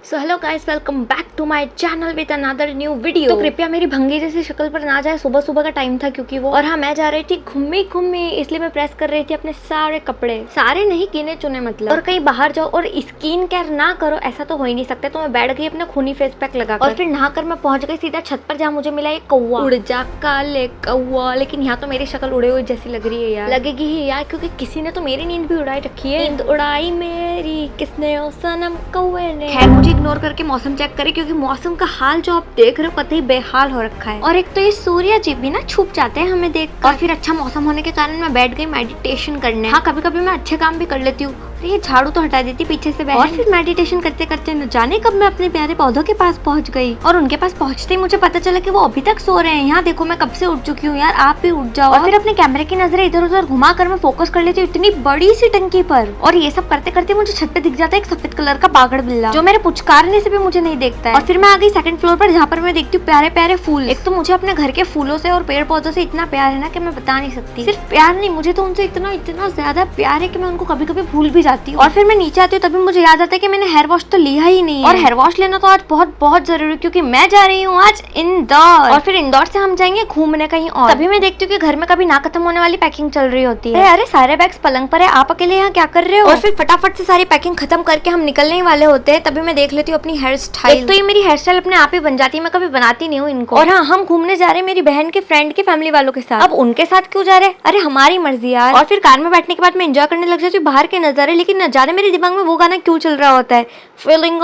So hello guys, welcome back to my channel with another new video. तो कृपया मेरी भंगी जैसी शक्ल पर ना जाए, सुबह सुबह का टाइम था क्योंकि वो और हाँ, मैं जा रही थी घूमी घूमी, इसलिए मैं प्रेस कर रही थी अपने सारे कपड़े, सारे नहीं गिने चुने मतलब। और कहीं बाहर जाओ और स्किन केयर ना करो ऐसा तो हो ही नहीं सकता। तो मैं बैठ गई अपना खूनी फेस पैक लगाकर और फिर नहाकर मैं पहुंच गई सीधा छत पर, जहाँ मुझे मिला एक कौवा। उड़ जा काले कौवा, लेकिन यहाँ तो मेरी शक्ल उड़े हुए जैसी लग रही है यार, लगेगी ही यार, क्योंकि किसी ने तो मेरी नींद भी उड़ाई रखी है। नींद उड़ाई मेरी किसने, ओ सनम कौवे ने। खैर, मुझे इग्नोर करके मौसम चेक करें, क्योंकि मौसम का हाल जो आप देख रहे हो कतई बेहाल हो रखा है। और एक तो ये सूर्य जी भी ना छुप जाते हैं हमें देख। और फिर अच्छा मौसम होने के कारण मैं बैठ गई मेडिटेशन करने। हाँ, कभी कभी मैं अच्छे काम भी कर लेती हूँ। ये झाड़ू तो हटा देती पीछे से बैठ। और फिर मेडिटेशन करते करते न जाने कब मैं अपने प्यारे पौधों के पास पहुंच गई। और उनके पास पहुंचते ही मुझे पता चला कि वो अभी तक सो रहे हैं। यहाँ देखो, मैं कब से उठ चुकी हूँ यार, आप भी उठ जाओ। और फिर अपने कैमरे की नजरें इधर उधर घुमा कर मैं फोकस कर लेती हूँ इतनी बड़ी सी टंकी पर। और ये सब करते करते मुझे छत पे दिख जाता है एक सफेद कलर का बागड़ बिल्ला, जो मेरे पुचकारने से भी मुझे नहीं देखता है। और फिर मैं आ गई सेकंड फ्लोर पर, जहाँ पर मैं देखती हूँ प्यारे प्यारे फूल। एक तो मुझे अपने घर के फूलों से और पेड़ पौधों से इतना प्यार है ना कि मैं बता नहीं सकती। सिर्फ प्यार नहीं, मुझे तो उनसे इतना इतना ज्यादा प्यार है कि मैं उनको कभी कभी भूल भी जाती हूँ। और फिर मैं नीचे आती हूँ तभी मुझे याद आता है कि मैंने हेयर वॉश तो लिया ही नहीं है। और हेयर वॉश लेना तो आज बहुत बहुत जरूरी, क्योंकि मैं जा रही हूँ आज इंदौर। और फिर इंदौर से हम जाएंगे घूमने कहीं और। तभी मैं देखती हूँ कि घर में कभी ना खत्म होने वाली पैकिंग चल रही होती है। अरे सारे बैग्स पलंग पर है, आप अकेले यहाँ क्या कर रहे हो? और फिर फटाफट से सारी पैकिंग खत्म करके हम निकलने ही वाले होते हैं। तभी मैं देख लेती हूँ अपनी हेयर स्टाइल। तो ये मेरी हेयर स्टाइल अपने आप ही बन जाती है, मैं कभी बनाती नहीं हूँ इनको। और हाँ, हम घूमने जा रहे हैं मेरी बहन के फ्रेंड के फैमिली वालों के साथ। अब उनके साथ क्यों जा रहे हैं? अरे हमारी मर्जी यार। और फिर कार में बैठने के बाद मैं एंजॉय करने लग जाती हूँ बाहर के नजारे, लेकिन न जाने मेरे दिमाग में वो गाना क्यों चल रहा होता है, फीलिंग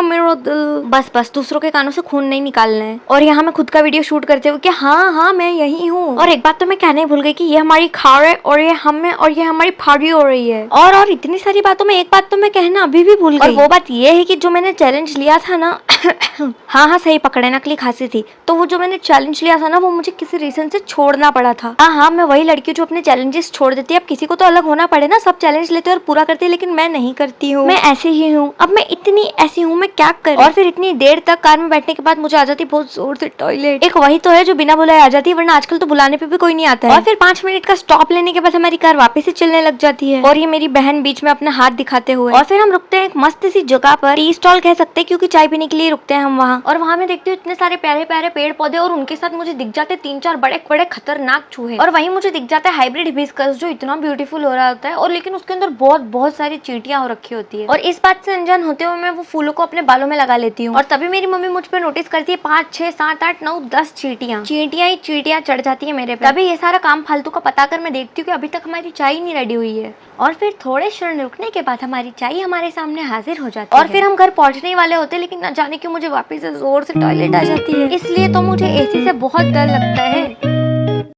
मेरा दिल। बस बस दूसरों के कानों से खून नहीं निकालना है। और यहाँ मैं खुद का वीडियो शूट करते हुए कि हाँ हाँ मैं यही हूँ। और एक बात तो मैं कहना ही भूल गई कि ये हमारी खार है और ये हम है और ये हमारी फाड़ी हो रही है। और इतनी सारी बातों में एक बात तो मैं कहना अभी भी भूल गई। और वो बात ये है कि जो मैंने चैलेंज लिया था ना हाँ हाँ सही पकड़े, नकली खांसी थी। तो वो जो मैंने चैलेंज लिया था ना, वो मुझे किसी रीजन से छोड़ना पड़ा था। हाँ, मैं वही लड़की हूँ जो अपने चैलेंजेस छोड़ देती है। अब किसी को तो अलग होना पड़े ना, सब चैलेंज लेते और पूरा करते, लेकिन मैं नहीं करती हूँ। मैं ऐसे ही हूँ, अब मैं इतनी ऐसी हूँ, मैं क्या करूँ? और फिर इतनी देर तक कार में बैठने के बाद मुझे आ जाती बहुत जोर से टॉयलेट। एक वही तो है जो बिना बुलाए आ जाती है, वरना आजकल तो बुलाने पे भी कोई नहीं आता है। और फिर 5 मिनट का स्टॉप लेने के बाद हमारी कार वापस ही चलने लग जाती है। और ये मेरी बहन बीच में अपना हाथ दिखाते हुए। और फिर हम रुकते हैं एक मस्त सी जगह पर, टी स्टॉल कह सकते हैं, क्योंकि चाय पीने के लिए रुकते हैं हम वहाँ। और वहाँ मैं देखती हूँ इतने सारे प्यारे प्यारे पेड़ पौधे, और उनके साथ मुझे दिख जाते 3-4 बड़े बड़े खतरनाक चूहे। और वहीं मुझे दिख जाता है हाइब्रिड हिबिस्कस, जो इतना ब्यूटीफुल हो रहा होता है, और लेकिन उसके अंदर बहुत बहुत सारी चींटियां हो रखी होती है। और इस बात से अनजान होते हुए मैं वो फूलों को अपने बालों में लगा लेती हूँ। और तभी मेरी मम्मी मुझ पर नोटिस करती है 5, 6, 7, 8, 9, 10 चींटियां ही चींटियां चढ़ जाती है मेरे पे। तभी ये सारा काम फालतू का पता कर मैं देखती हूँ कि अभी तक हमारी चाय नहीं रेडी हुई है। और फिर थोड़े क्षण रुकने के बाद हमारी चाय हमारे सामने हाजिर हो जाती है। और फिर हम घर पहुंचने वाले होते, लेकिन न जाने क्यों मुझे वापस से जोर से टॉयलेट आ जाती है। इसलिए तो मुझे एसी से बहुत डर लगता है।